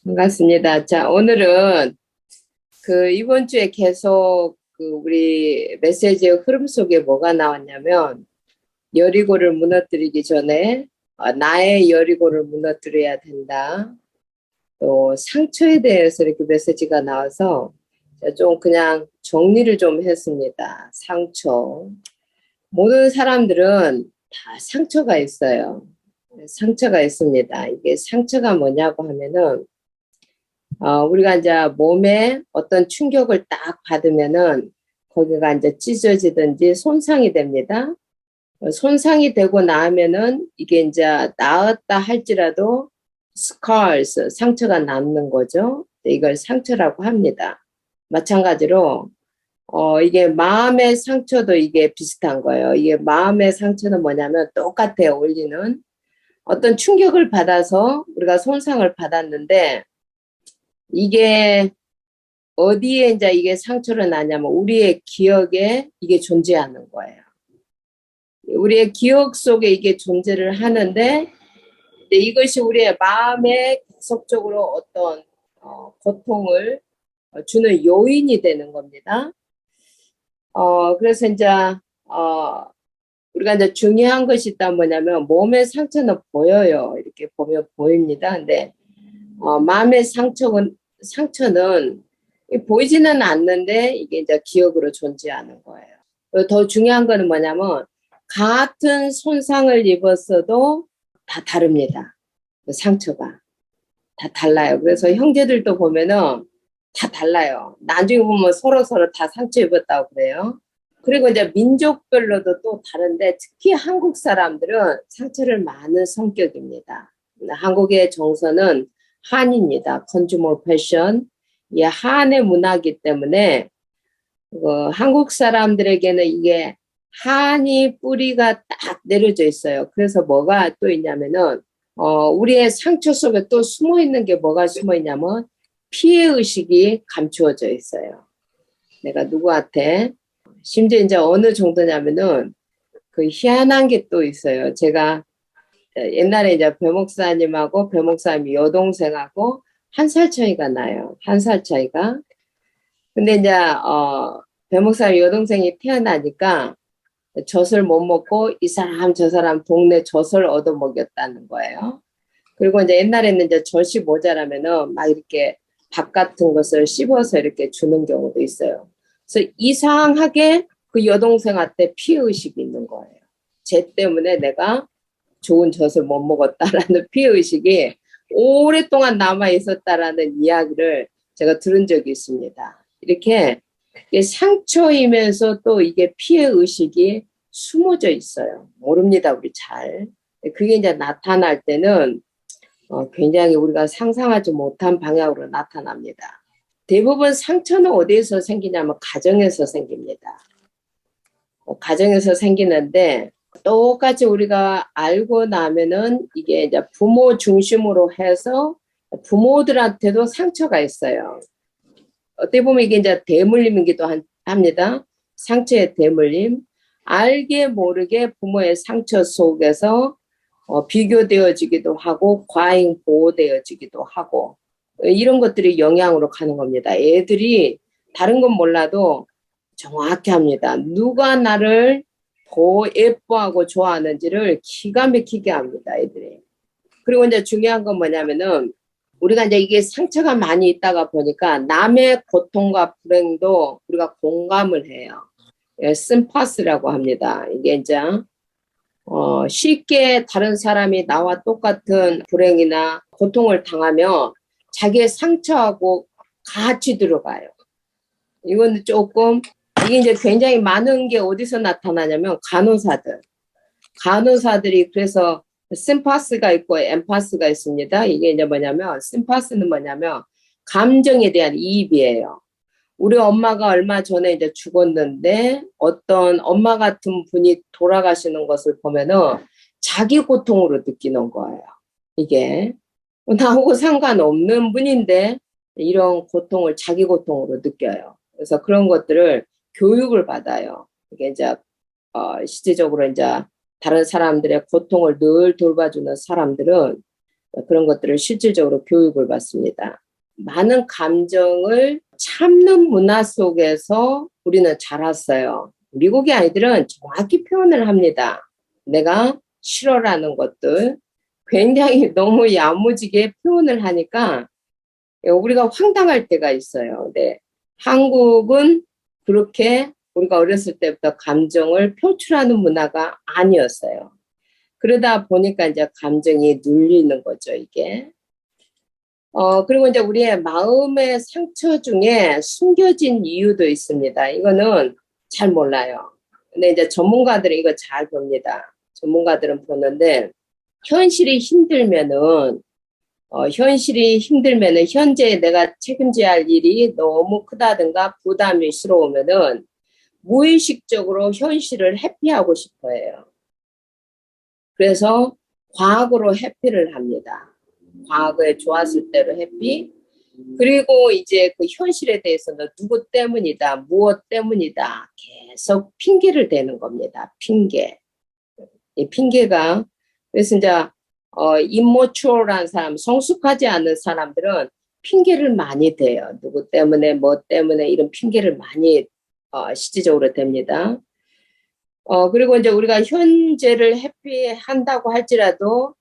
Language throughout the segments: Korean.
반갑습니다. 자, 오늘은 이번 주에 계속 우리 메시지의 흐름 속에 뭐가 나왔냐면, 여리고를 무너뜨리기 전에 나의 여리고를 무너뜨려야 된다. 또 상처에 대해서 이렇게 메시지가 나와서 좀 그냥 정리를 좀 했습니다. 상처. 모든 사람들은 다 상처가 있어요. 상처가 있습니다. 이게 상처가 뭐냐고 하면은 우리가 이제 몸에 어떤 충격을 딱 받으면은 거기가 이제 찢어지든지 손상이 됩니다. 손상이 되고 나면은 이게 이제 나았다 할지라도 scars, 상처가 남는 거죠. 이걸 상처라고 합니다. 마찬가지로 이게 마음의 상처도 이게 비슷한 거예요. 이게 마음의 상처는 뭐냐면 똑같아요. 원리는 어떤 충격을 받아서 우리가 손상을 받았는데 이게 어디에 이제 이게 상처를 나냐면 우리의 기억에 이게 존재하는 거예요. 우리의 기억 속에 이게 존재를 하는데 이것이 우리의 마음에 계속적으로 어떤 고통을 주는 요인이 되는 겁니다. 그래서 이제 우리가 이제 중요한 것이 있다 뭐냐면 몸의 상처는 보여요. 이렇게 보면 보입니다. 근데 마음의 상처는 보이지는 않는데 이게 이제 기억으로 존재하는 거예요. 더 중요한 거는 뭐냐면 같은 손상을 입었어도 다 다릅니다. 상처가 다 달라요. 그래서 형제들도 보면은 다 달라요. 나중에 보면 서로 다 상처 입었다고 그래요. 그리고 이제 민족별로도 또 다른데 특히 한국 사람들은 상처를 많은 성격입니다. 한국의 정서는 한입니다. 컨주머 패션. 이 한의 문화이기 때문에 한국 사람들에게는 이게 한이 뿌리가 딱 내려져 있어요. 그래서 뭐가 또 있냐면은 우리의 상처 속에 또 숨어 있는 게 뭐가 숨어 있냐면 피해 의식이 감추어져 있어요. 내가 누구한테 심지어 이제 어느 정도냐면은 희한한 게 또 있어요. 제가 옛날에 이제 배 목사님하고 배 목사님 여동생하고 1살 차이가 나요. 1살 차이가. 근데 이제 배 목사님 여동생이 태어나니까 젖을 못 먹고 이 사람 저 사람 동네 젖을 얻어 먹였다는 거예요. 그리고 이제 옛날에는 이제 젖이 모자라면은 막 이렇게 밥 같은 것을 씹어서 이렇게 주는 경우도 있어요. 그래서 이상하게 그 여동생한테 피해의식이 있는 거예요. 쟤 때문에 내가 좋은 젖을 못 먹었다라는 피해의식이 오랫동안 남아 있었다라는 이야기를 제가 들은 적이 있습니다. 이렇게 상처이면서 또 이게 피해의식이 숨어져 있어요. 모릅니다, 우리 잘. 그게 이제 나타날 때는 굉장히 우리가 상상하지 못한 방향으로 나타납니다. 대부분 상처는 어디에서 생기냐면 가정에서 생깁니다. 가정에서 생기는데 똑같이 우리가 알고 나면은 이게 이제 부모 중심으로 해서 부모들한테도 상처가 있어요. 어떻게 보면 이게 이제 대물림이기도 합니다. 상처의 대물림. 알게 모르게 부모의 상처 속에서 비교되어지기도 하고 과잉 보호되어지기도 하고 이런 것들이 영향으로 가는 겁니다. 애들이 다른 건 몰라도 정확히 합니다. 누가 나를 더 예뻐하고 좋아하는지를 기가 막히게 합니다. 애들이. 그리고 이제 중요한 건 뭐냐면은 우리가 이제 이게 상처가 많이 있다가 보니까 남의 고통과 불행도 우리가 공감을 해요. 심파스라고 합니다. 이게 이제 쉽게 다른 사람이 나와 똑같은 불행이나 고통을 당하면 자기의 상처하고 같이 들어가요. 이건 조금 이게 이제 굉장히 많은 게 어디서 나타나냐면 간호사들이 그래서 심파스가 있고 엠파스가 있습니다. 이게 이제 뭐냐면 심파스는 뭐냐면 감정에 대한 이입이에요. 우리 엄마가 얼마 전에 이제 죽었는데 어떤 엄마 같은 분이 돌아가시는 것을 보면은 자기 고통으로 느끼는 거예요. 이게 나하고 상관없는 분인데 이런 고통을 자기 고통으로 느껴요. 그래서 그런 것들을 교육을 받아요. 이게 이제 실질적으로 이제 다른 사람들의 고통을 늘 돌봐주는 사람들은 그런 것들을 실질적으로 교육을 받습니다. 많은 감정을 참는 문화 속에서 우리는 자랐어요. 미국의 아이들은 정확히 표현을 합니다. 내가 싫어라는 것들 굉장히 너무 야무지게 표현을 하니까 우리가 황당할 때가 있어요. 네. 한국은 그렇게 우리가 어렸을 때부터 감정을 표출하는 문화가 아니었어요. 그러다 보니까 이제 감정이 눌리는 거죠, 이게. 그리고 이제 우리의 마음의 상처 중에 숨겨진 이유도 있습니다. 이거는 잘 몰라요. 근데 이제 전문가들은 이거 잘 봅니다. 전문가들은 보는데, 현실이 힘들면은 현재 내가 책임져야 할 일이 너무 크다든가 부담스러우면은 무의식적으로 현실을 회피하고 싶어 해요. 그래서 과거로 회피를 합니다. 과거에 좋았을 때로 회피. 그리고 이제 그 현실에 대해서는 누구 때문이다, 무엇 때문이다 계속 핑계를 대는 겁니다. 핑계. 이 핑계가 그래서 이제 immature한 사람, 성숙하지 않은 사람들은 핑계를 많이 대요. 누구 때문에, 뭐 때문에 이런 핑계를 많이 실질적으로 댑니다. 그리고 이제 우리가 현재를 회피한다고 할지라도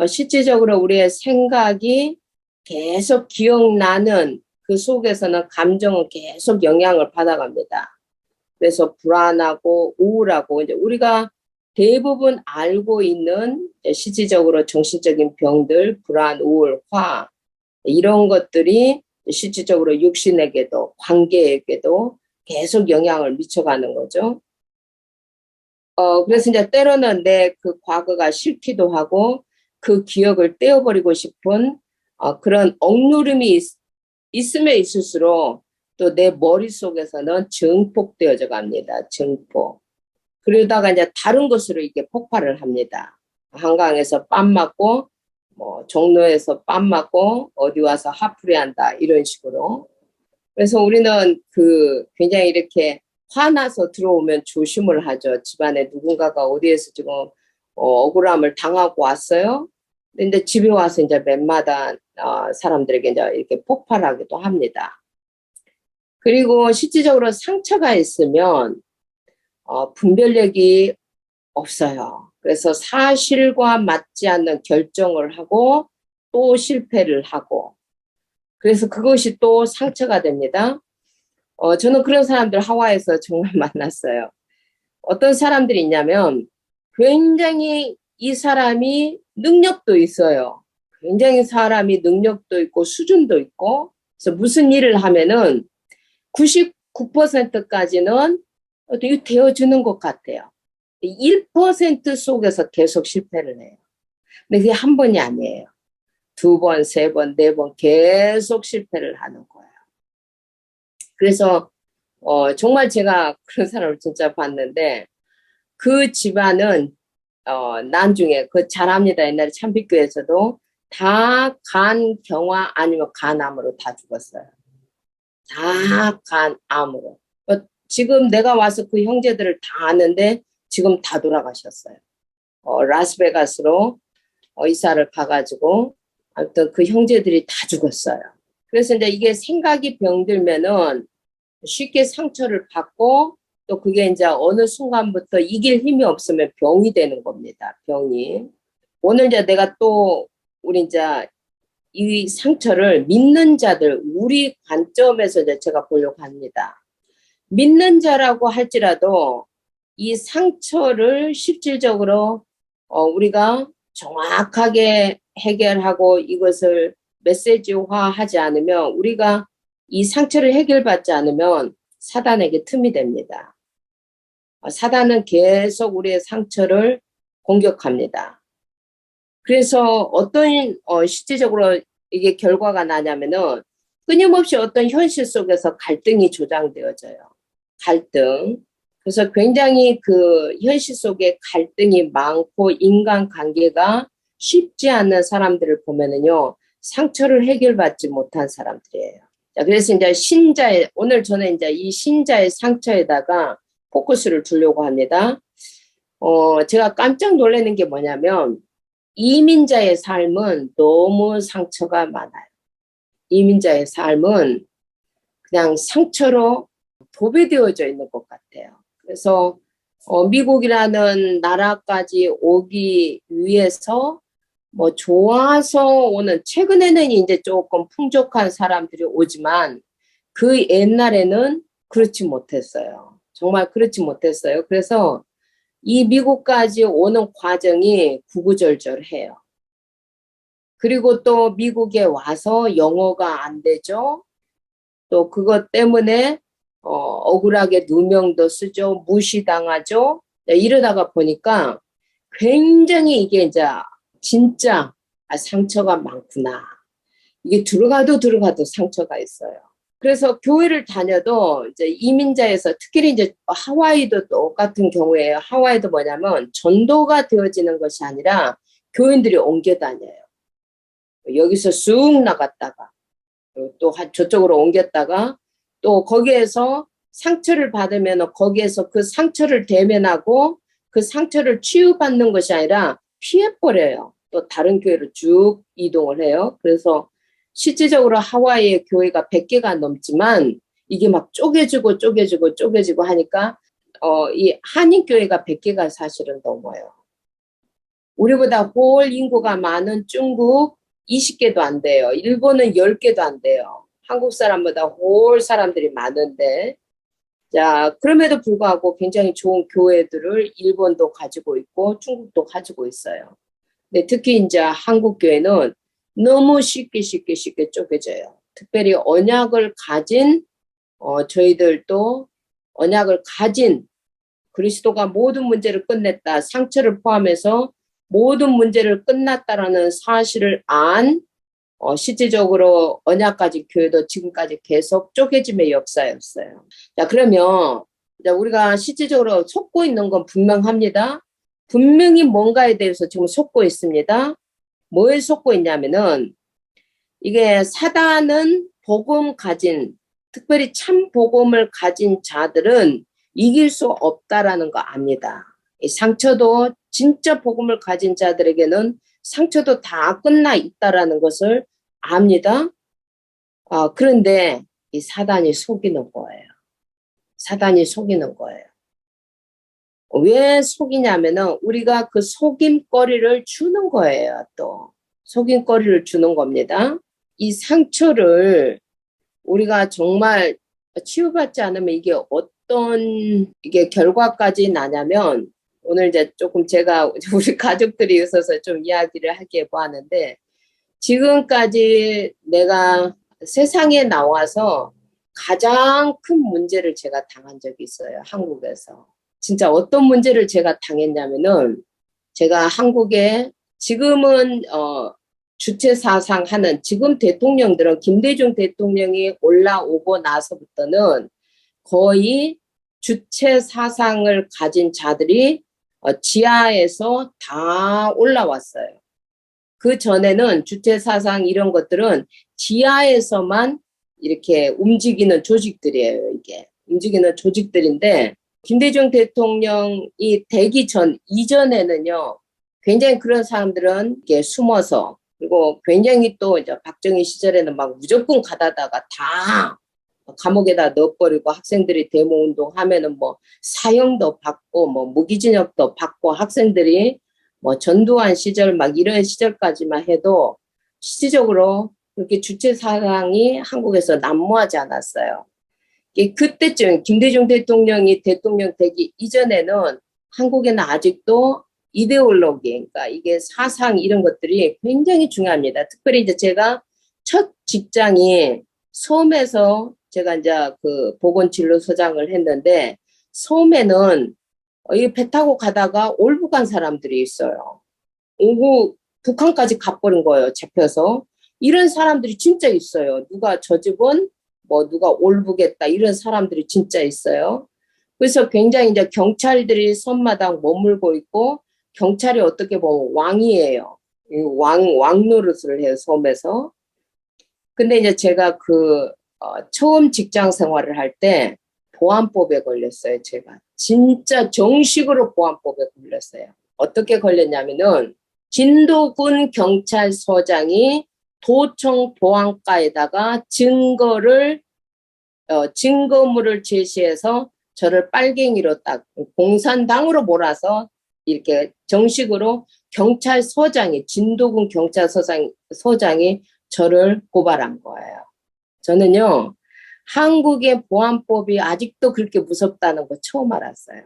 실질적으로 우리의 생각이 계속 기억나는 그 속에서는 감정은 계속 영향을 받아갑니다. 그래서 불안하고 우울하고 이제 우리가 대부분 알고 있는 실질적으로 정신적인 병들, 불안, 우울, 화 이런 것들이 실질적으로 육신에게도 관계에게도 계속 영향을 미쳐가는 거죠. 그래서 이제 때로는 내 그 과거가 싫기도 하고 그 기억을 떼어버리고 싶은 그런 억누름이 있으면 있을수록 또 내 머릿속에서는 증폭되어져 갑니다. 증폭. 그러다가 이제 다른 것으로 이게 폭발을 합니다. 한강에서 빰 맞고, 뭐, 종로에서 빰 맞고, 어디 와서 화풀이 한다. 이런 식으로. 그래서 우리는 굉장히 이렇게 화나서 들어오면 조심을 하죠. 집안에 누군가가 어디에서 지금 억울함을 당하고 왔어요. 근데 집에 와서 이제 맨마다 사람들에게 이제 이렇게 폭발하기도 합니다. 그리고 실질적으로 상처가 있으면 분별력이 없어요. 그래서 사실과 맞지 않는 결정을 하고 또 실패를 하고 그래서 그것이 또 상처가 됩니다. 저는 그런 사람들 하와이에서 정말 만났어요. 어떤 사람들이 있냐면 굉장히 이 사람이 능력도 있어요. 굉장히 사람이 능력도 있고 수준도 있고 그래서 무슨 일을 하면은 99%까지는 되어주는 것 같아요. 1% 속에서 계속 실패를 해요. 근데 그게 한 번이 아니에요. 2번, 3번, 4번 계속 실패를 하는 거예요. 그래서 정말 제가 그런 사람을 진짜 봤는데 그 집안은 나중에 그 잘합니다. 옛날에 참빛교에서도 다 간경화 아니면 간암으로 다 죽었어요. 다 간암으로. 지금 내가 와서 그 형제들을 다 아는데 지금 다 돌아가셨어요. 라스베가스로 이사를 가가지고 아무튼 그 형제들이 다 죽었어요. 그래서 이제 이게 생각이 병들면은 쉽게 상처를 받고 또 그게 이제 어느 순간부터 이길 힘이 없으면 병이 되는 겁니다. 병이. 오늘 이제 내가 또 우리 이제 이 상처를 믿는 자들 우리 관점에서 이제 제가 보려고 합니다. 믿는 자라고 할지라도 이 상처를 실질적으로 우리가 정확하게 해결하고 이것을 메시지화하지 않으면 우리가 이 상처를 해결받지 않으면 사단에게 틈이 됩니다. 사단은 계속 우리의 상처를 공격합니다. 그래서 어떤 실질적으로 이게 결과가 나냐면은 끊임없이 어떤 현실 속에서 갈등이 조장되어져요. 갈등. 그래서 굉장히 그 현실 속에 갈등이 많고 인간관계가 쉽지 않은 사람들을 보면은요, 상처를 해결받지 못한 사람들이에요. 자, 그래서 이제 오늘 저는 이제 이 신자의 상처에다가 포커스를 두려고 합니다. 제가 깜짝 놀라는 게 뭐냐면, 이민자의 삶은 너무 상처가 많아요. 이민자의 삶은 그냥 상처로 도배되어져 있는 것 같아요. 그래서 미국이라는 나라까지 오기 위해서 뭐 좋아서 오는, 최근에는 이제 조금 풍족한 사람들이 오지만 그 옛날에는 그렇지 못했어요. 정말 그렇지 못했어요. 그래서 이 미국까지 오는 과정이 구구절절해요. 그리고 또 미국에 와서 영어가 안 되죠. 또 그것 때문에 억울하게 누명도 쓰죠. 무시당하죠. 이러다가 보니까 굉장히 이게 이제 진짜 상처가 많구나. 이게 들어가도 상처가 있어요. 그래서 교회를 다녀도 이제 이민자에서 특히 이제 하와이도 똑같은 경우에요. 하와이도 뭐냐면 전도가 되어지는 것이 아니라 교인들이 옮겨 다녀요. 여기서 쑥 나갔다가 또 저쪽으로 옮겼다가 또 거기에서 상처를 받으면 거기에서 그 상처를 대면하고 그 상처를 치유받는 것이 아니라 피해버려요. 또 다른 교회로 쭉 이동을 해요. 그래서 실질적으로 하와이의 교회가 100개가 넘지만 이게 막 쪼개지고 하니까 이 한인교회가 100개가 사실은 넘어요. 우리보다 홀 인구가 많은 중국 20개도 안 돼요. 일본은 10개도 안 돼요. 한국 사람보다 홀 사람들이 많은데, 자, 그럼에도 불구하고 굉장히 좋은 교회들을 일본도 가지고 있고 중국도 가지고 있어요. 근데 특히 이제 한국 교회는 너무 쉽게 쪼개져요. 특별히 언약을 가진 저희들도 언약을 가진 그리스도가 모든 문제를 끝냈다. 상처를 포함해서 모든 문제를 끝났다라는 사실을 안 실질적으로 언약까지 교회도 지금까지 계속 쪼개짐의 역사였어요. 자, 그러면 이제 우리가 실질적으로 속고 있는 건 분명합니다. 분명히 뭔가에 대해서 지금 속고 있습니다. 뭐에 속고 있냐면은 이게 사단은 복음 가진, 특별히 참 복음을 가진 자들은 이길 수 없다라는 거 압니다. 이 상처도 진짜 복음을 가진 자들에게는 상처도 다 끝나 있다라는 것을 압니다. 그런데 이 사단이 속이는 거예요. 사단이 속이는 거예요. 왜 속이냐면은 우리가 그 속임거리를 주는 거예요. 또 속임거리를 주는 겁니다. 이 상처를 우리가 정말 치유받지 않으면 이게 어떤 이게 결과까지 나냐면, 오늘 이제 조금 제가 우리 가족들이 있어서 좀 이야기를 하게 보았는데, 지금까지 내가 세상에 나와서 가장 큰 문제를 제가 당한 적이 있어요. 한국에서. 진짜 어떤 문제를 제가 당했냐면은, 제가 한국에 지금은 주체 사상 하는 지금 대통령들은 김대중 대통령이 올라오고 나서부터는 거의 주체 사상을 가진 자들이 지하에서 다 올라왔어요. 그 전에는 주체 사상 이런 것들은 지하에서만 이렇게 움직이는 조직들이에요. 이게 움직이는 조직들인데, 김대중 대통령이 되기 전 이전에는요, 굉장히 그런 사람들은 이렇게 숨어서, 그리고 굉장히 또 이제 박정희 시절에는 막 무조건 가다다가 다 감옥에다 넣어버리고, 학생들이 데모 운동하면은 뭐 사형도 받고 뭐 무기징역도 받고, 학생들이 뭐 전두환 시절 막 이런 시절까지만 해도 실질적으로 그렇게 주체 사상이 한국에서 난무하지 않았어요. 그때쯤 김대중 대통령이 대통령 되기 이전에는 한국에는 아직도 이데올로기, 그러니까 이게 사상 이런 것들이 굉장히 중요합니다. 특별히 이제 제가 첫 직장이 섬에서 제가 이제 그 보건진료소장을 했는데, 섬에는 이 배 타고 가다가 올부 간 사람들이 있어요. 오고 북한까지 가버린 거예요. 잡혀서. 이런 사람들이 진짜 있어요. 누가 저 집은 뭐 누가 올부겠다 이런 사람들이 진짜 있어요. 그래서 굉장히 이제 경찰들이 섬마당 머물고 있고, 경찰이 어떻게 보면 왕이에요. 왕 노릇을 해요, 섬에서. 근데 이제 제가 처음 직장 생활을 할 때 보안법에 걸렸어요, 제가. 진짜 정식으로 보안법에 걸렸어요. 어떻게 걸렸냐면은, 진도군 경찰서장이 도청 보안과에다가 증거물을 제시해서 저를 빨갱이로 딱 공산당으로 몰아서 이렇게 정식으로 진도군 경찰서장이 저를 고발한 거예요. 저는요, 한국의 보안법이 아직도 그렇게 무섭다는 거 처음 알았어요.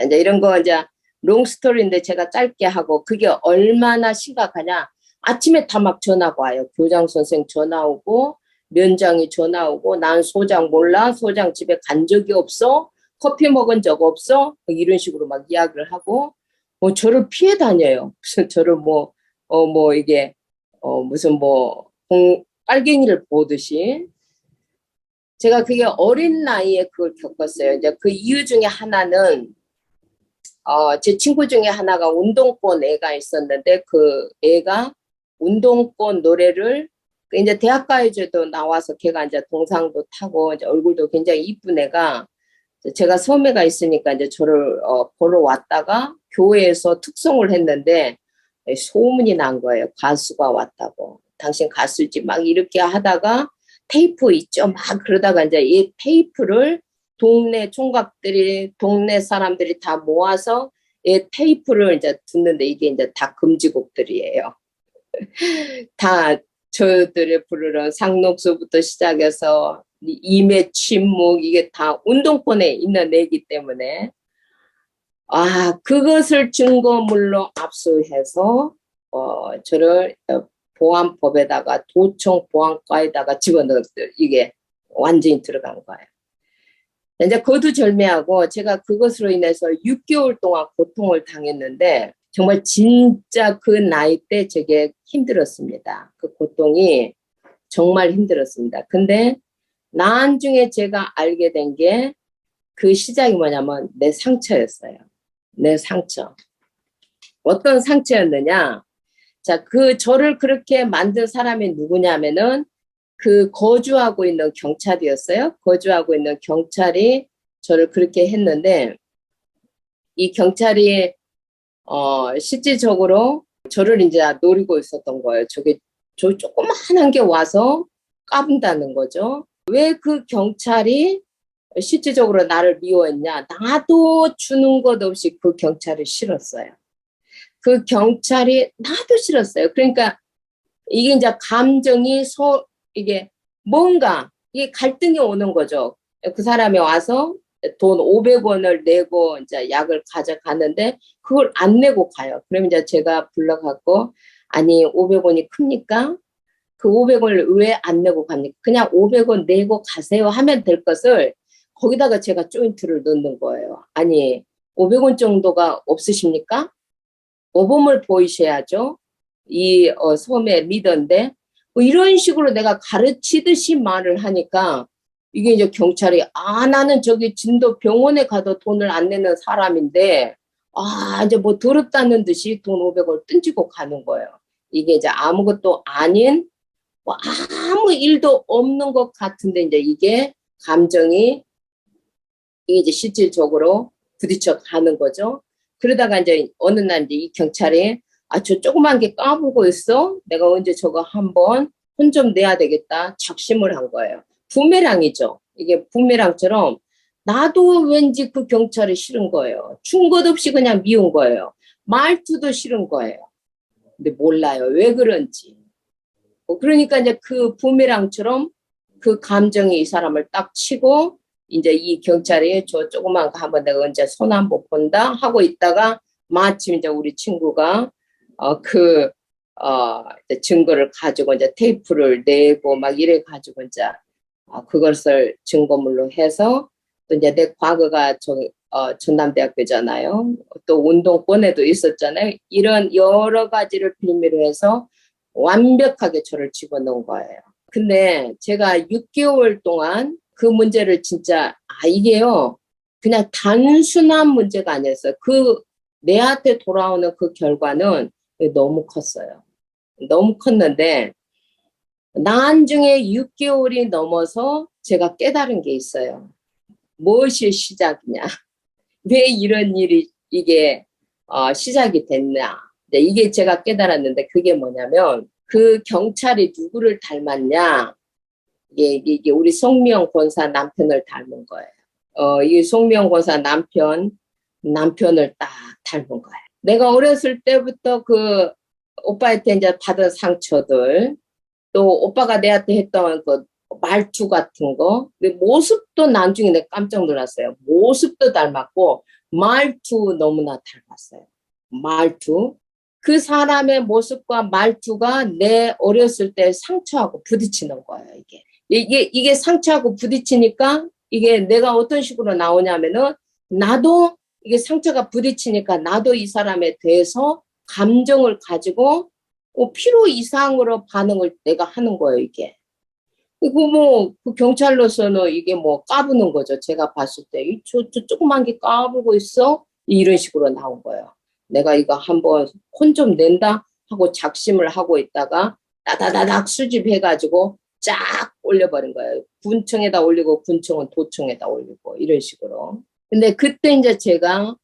이제 이런 거 이제 롱스토리인데 제가 짧게 하고, 그게 얼마나 심각하냐. 아침에 다 막 전화가 와요. 교장 선생 전화 오고, 면장이 전화 오고, 난 소장 몰라. 소장 집에 간 적이 없어. 커피 먹은 적 없어. 이런 식으로 막 이야기를 하고, 저를 피해 다녀요. 무슨 저를 이게, 무슨 빨갱이를 보듯이. 제가 그게 어린 나이에 그걸 겪었어요. 이제 그 이유 중에 하나는, 제 친구 중에 하나가 운동권 애가 있었는데, 그 애가 운동권 노래를, 이제 대학가요제도 나와서 걔가 이제 동상도 타고, 이제 얼굴도 굉장히 이쁜 애가, 제가 섬에가 있으니까 이제 저를 보러 왔다가 교회에서 특송을 했는데, 소문이 난 거예요. 가수가 왔다고. 당신 가수지 막 이렇게 하다가 테이프 있죠. 막 그러다가 이제 이 테이프를 동네 총각들이, 동네 사람들이 다 모아서 이 테이프를 이제 듣는데, 이게 이제 다 금지곡들이에요. 다 저들이 부르는 상록수부터 시작해서 임의 침묵, 이게 다 운동권에 있는 애기 때문에, 그것을 증거물로 압수해서 저를 보안법에다가 도청 보안과에다가 집어넣었어요. 이게 완전히 들어간 거예요. 이제 거두절미하고 제가 그것으로 인해서 6개월 동안 고통을 당했는데, 정말 진짜 그 나이 때 되게 힘들었습니다. 그 고통이 정말 힘들었습니다. 근데 나중에 제가 알게 된 게, 그 시작이 뭐냐면 내 상처였어요. 내 상처. 어떤 상처였느냐? 자, 저를 그렇게 만든 사람이 누구냐면은, 그 거주하고 있는 경찰이었어요. 거주하고 있는 경찰이 저를 그렇게 했는데, 이 경찰이 실질적으로 저를 이제 노리고 있었던 거예요. 저 조그만한 게 와서 까분다는 거죠. 왜 그 경찰이 실질적으로 나를 미워했냐? 나도 주는 것 없이 그 경찰을 싫었어요. 그 경찰이 나도 싫었어요. 그러니까 이게 이제 감정이 이게 이게 갈등이 오는 거죠. 그 사람이 와서 돈 500원을 내고 이제 약을 가져가는데, 그걸 안 내고 가요. 그러면 이제 제가 불러갖고, 아니, 500원이 큽니까? 그 500원을 왜 안 내고 갑니까? 그냥 500원 내고 가세요 하면 될 것을, 거기다가 제가 조인트를 넣는 거예요. 아니, 500원 정도가 없으십니까? 모범을 보이셔야죠. 이 섬의 리더인데, 이런 식으로 내가 가르치듯이 말을 하니까, 이게 이제 경찰이, 나는 저기 진도 병원에 가도 돈을 안 내는 사람인데, 이제 더럽다는 듯이 돈 500원 던지고 가는 거예요. 이게 이제 아무것도 아닌, 아무 일도 없는 것 같은데, 이제 이게 감정이, 이게 이제 실질적으로 부딪혀 가는 거죠. 그러다가 이제 어느 날 이제 이 경찰이, 저 조그만 게 까불고 있어? 내가 언제 저거 한번 혼 좀 내야 되겠다. 작심을 한 거예요. 부메랑이죠. 이게 부메랑처럼 나도 왠지 그 경찰이 싫은 거예요. 준 것 없이 그냥 미운 거예요. 말투도 싫은 거예요. 근데 몰라요. 왜 그런지. 그러니까 이제 그 부메랑처럼 그 감정이 이 사람을 딱 치고, 이제 이 경찰이 저 조그만 거 한번 내가 언제 손 한 번 본다 하고 있다가, 마침 이제 우리 친구가 이제 증거를 가지고 이제 테이프를 내고 막 이래 가지고 이제 그것을 증거물로 해서, 또 이제 내 과거가 전남대학교잖아요. 또 운동권에도 있었잖아요. 이런 여러 가지를 빌미로 해서 완벽하게 저를 집어넣은 거예요. 근데 제가 6개월 동안 그 문제를 진짜, 이게요, 그냥 단순한 문제가 아니었어요. 내한테 돌아오는 그 결과는 너무 컸어요. 너무 컸는데, 나중에 6개월이 넘어서 제가 깨달은 게 있어요. 무엇이 시작이냐? 왜 이런 일이, 이게, 시작이 됐냐? 이게 제가 깨달았는데 그게 뭐냐면 그 경찰이 누구를 닮았냐? 이게 우리 송미영 권사 남편을 닮은 거예요. 이 송미영 권사 남편을 딱 닮은 거예요. 내가 어렸을 때부터 그 오빠한테 이제 받은 상처들, 또 오빠가 내한테 했던 그 말투 같은 거, 모습도 나중에 내가 깜짝 놀랐어요. 모습도 닮았고 말투 너무나 닮았어요. 말투. 그 사람의 모습과 말투가 내 어렸을 때 상처하고 부딪히는 거예요, 이게. 이게 상처하고 부딪히니까 이게 내가 어떤 식으로 나오냐면은 나도 이게 상처가 부딪히니까 나도 이 사람에 대해서 감정을 가지고 필요 이상으로 반응을 내가 하는 거예요, 이게. 이거 뭐, 그 경찰로서는 이게 뭐 까부는 거죠. 제가 봤을 때. 저 조그만 게 까부고 있어? 이런 식으로 나온 거예요. 내가 이거 한번 혼 좀 낸다 하고 작심을 하고 있다가 다다다닥 수집해가지고 쫙 올려버린 거예요. 군청에다 올리고 군청은 도청에다 올리고 이런 식으로. 근데 그때 이제 제가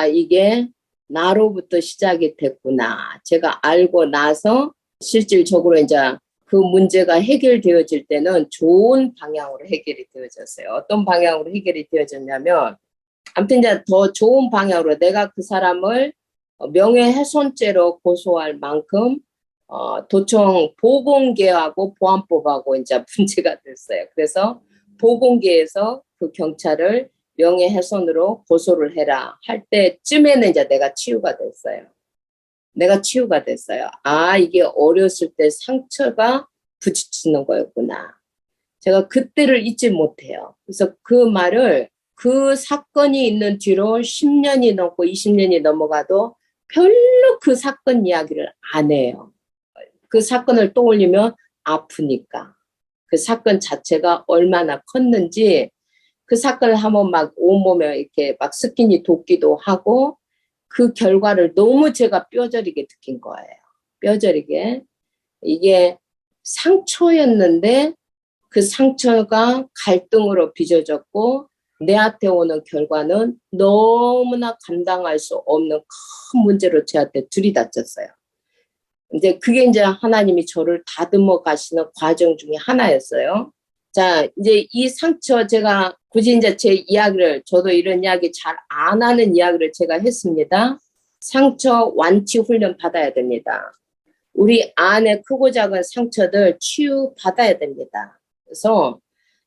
이게 나로부터 시작이 됐구나. 제가 알고 나서 실질적으로 이제 그 문제가 해결되어질 때는 좋은 방향으로 해결이 되어졌어요. 어떤 방향으로 해결이 되어졌냐면 아무튼 이제 더 좋은 방향으로 내가 그 사람을 명예훼손죄로 고소할 만큼 도청 보건계하고 보안법하고 이제 문제가 됐어요. 그래서 보건계에서 그 경찰을 명예훼손으로 고소를 해라 할 때쯤에는 이제 내가 치유가 됐어요. 이게 어렸을 때 상처가 부딪히는 거였구나. 제가 그때를 잊지 못해요. 그래서 그 말을 그 사건이 있는 뒤로 10년이 넘고 20년이 넘어가도 별로 그 사건 이야기를 안 해요. 그 사건을 떠올리면 아프니까. 그 사건 자체가 얼마나 컸는지 그 사건을 한번 막 온몸에 이렇게 막 스킨이 돋기도 하고 그 결과를 너무 제가 뼈저리게 느낀 거예요. 뼈저리게. 이게 상처였는데 그 상처가 갈등으로 빚어졌고 내한테 오는 결과는 너무나 감당할 수 없는 큰 문제로 저한테 들이닥쳤어요. 이제 그게 이제 하나님이 저를 다듬어 가시는 과정 중에 하나였어요. 자, 이제 이 상처 제가 굳이 이제 제 이야기를 저도 이런 이야기 잘 안 하는 이야기를 제가 했습니다. 상처 완치 훈련 받아야 됩니다. 우리 안에 크고 작은 상처들 치유 받아야 됩니다. 그래서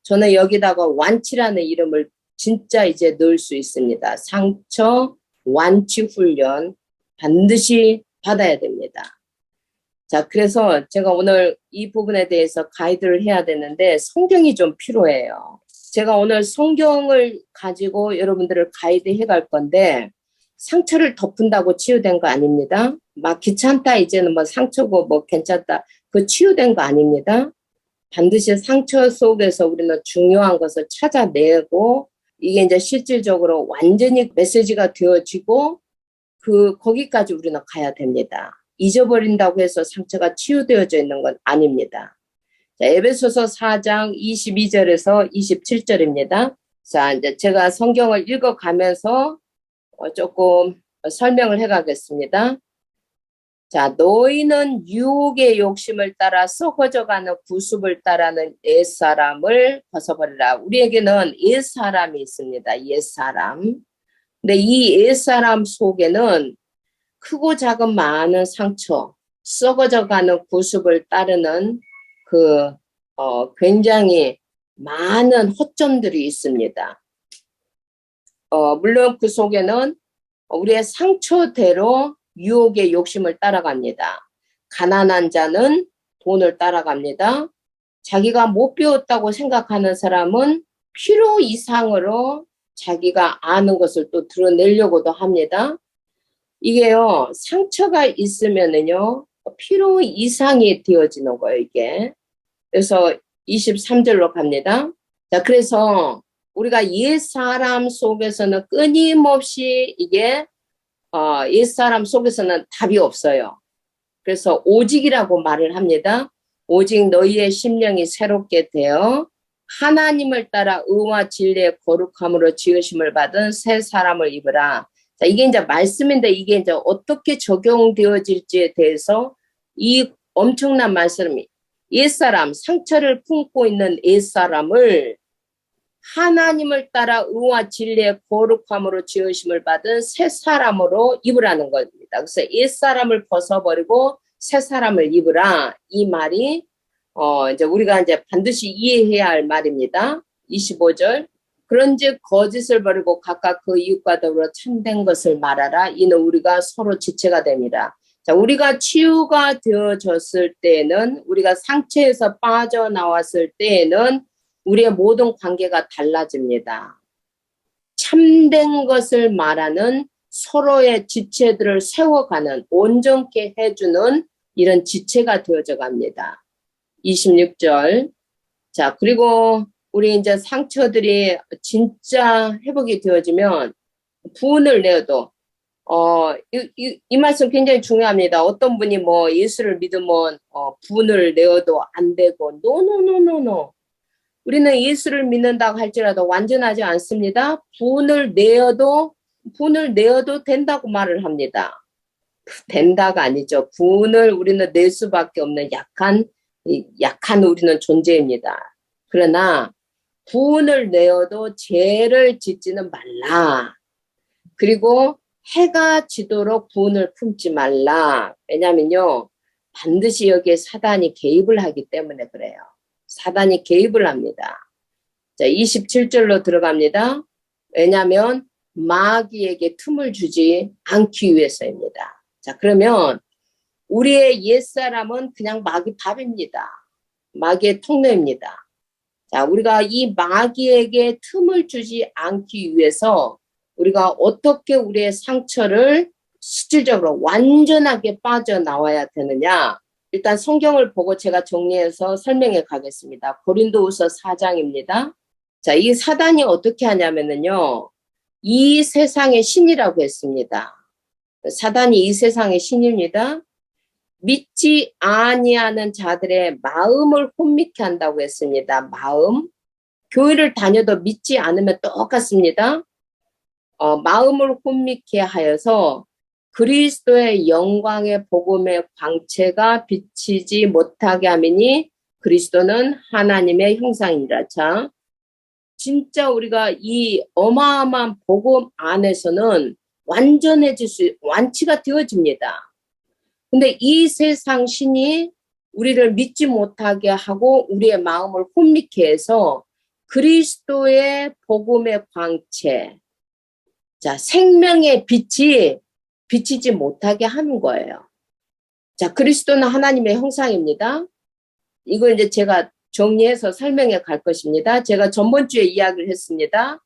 저는 여기다가 완치라는 이름을 진짜 이제 넣을 수 있습니다. 상처 완치 훈련 반드시 받아야 됩니다. 자, 그래서 제가 오늘 이 부분에 대해서 가이드를 해야 되는데 성경이 좀 필요해요. 제가 오늘 성경을 가지고 여러분들을 가이드 해갈 건데 상처를 덮은다고 치유된 거 아닙니다. 막 귀찮다 이제는 뭐 상처고 뭐 괜찮다 그 치유된 거 아닙니다. 반드시 상처 속에서 우리는 중요한 것을 찾아내고 이게 이제 실질적으로 완전히 메시지가 되어지고 거기까지 우리는 가야 됩니다. 잊어버린다고 해서 상처가 치유되어져 있는 건 아닙니다. 자, 에베소서 4장 22절에서 27절입니다. 자, 이제 제가 성경을 읽어가면서 조금 설명을 해가겠습니다. 자, 너희는 유혹의 욕심을 따라 썩어져가는 구습을 따라는 옛사람을 벗어버리라. 우리에게는 옛사람이 있습니다. 옛사람. 근데 이 옛사람 속에는 크고 작은 많은 상처, 썩어져가는 구습을 따르는 굉장히 많은 허점들이 있습니다. 물론 그 속에는 우리의 상처대로 유혹의 욕심을 따라갑니다. 가난한 자는 돈을 따라갑니다. 자기가 못 배웠다고 생각하는 사람은 필요 이상으로 자기가 아는 것을 또 드러내려고도 합니다. 이게요, 상처가 있으면은요, 필요 이상이 되어지는 거예요, 이게. 그래서 23절로 갑니다. 자, 그래서 우리가 옛사람 속에서는 끊임없이 이게, 옛사람 속에서는 답이 없어요. 그래서 오직이라고 말을 합니다. 오직 너희의 심령이 새롭게 되어 하나님을 따라 의와 진리의 거룩함으로 지으심을 받은 새 사람을 입으라. 자, 이게 이제 말씀인데 이게 이제 어떻게 적용되어질지에 대해서 이 엄청난 말씀이 옛사람, 상처를 품고 있는 옛사람을 하나님을 따라 의와 진리의 거룩함으로 지으심을 받은 새 사람으로 입으라는 겁니다. 그래서 옛사람을 벗어버리고 새 사람을 입으라. 이 말이 이제 우리가 이제 반드시 이해해야 할 말입니다. 25절. 그런즉 거짓을 버리고 각각 그 이웃과 더불어 참된 것을 말하라. 이는 우리가 서로 지체가 됩니다. 자, 우리가 치유가 되어졌을 때에는, 우리가 상처에서 빠져나왔을 때에는 우리의 모든 관계가 달라집니다. 참된 것을 말하는 서로의 지체들을 세워가는, 온전케 해주는 이런 지체가 되어져 갑니다. 26절. 자, 그리고 우리 이제 상처들이 진짜 회복이 되어지면 부은을 내어도, 이 말씀 굉장히 중요합니다. 어떤 분이 뭐 예수를 믿으면, 부은을 내어도 안 되고, 노노노노노. 우리는 예수를 믿는다고 할지라도 완전하지 않습니다. 부은을 내어도 된다고 말을 합니다. 된다가 아니죠. 부은을 우리는 낼 수밖에 없는 약한 우리는 존재입니다. 그러나 부은을 내어도 죄를 짓지는 말라. 그리고 해가 지도록 부은을 품지 말라. 왜냐면요, 반드시 여기에 사단이 개입을 하기 때문에 그래요. 사단이 개입을 합니다. 자, 27절로 들어갑니다. 왜냐하면 마귀에게 틈을 주지 않기 위해서입니다. 자, 그러면 우리의 옛사람은 그냥 마귀 밥입니다. 마귀의 통로입니다. 자, 우리가 이 마귀에게 틈을 주지 않기 위해서 우리가 어떻게 우리의 상처를 실질적으로 완전하게 빠져나와야 되느냐. 일단 성경을 보고 제가 정리해서 설명해 가겠습니다. 고린도후서 4장입니다. 자, 이 사단이 어떻게 하냐면요, 이 세상의 신이라고 했습니다. 사단이 이 세상의 신입니다. 믿지 아니하는 자들의 마음을 혼미케 한다고 했습니다. 마음. 교회를 다녀도 믿지 않으면 똑같습니다. 마음을 혼미케 하여서 그리스도의 영광의 복음의 광채가 비치지 못하게 하미니 그리스도는 하나님의 형상이라. 자, 진짜 우리가 이 어마어마한 복음 안에서는 완치가 되어집니다. 근데 이 세상 신이 우리를 믿지 못하게 하고 우리의 마음을 혼미케 해서 그리스도의 복음의 광채, 자, 생명의 빛이 비치지 못하게 하는 거예요. 자, 그리스도는 하나님의 형상입니다. 이걸 이제 제가 정리해서 설명해 갈 것입니다. 제가 전번주에 이야기를 했습니다.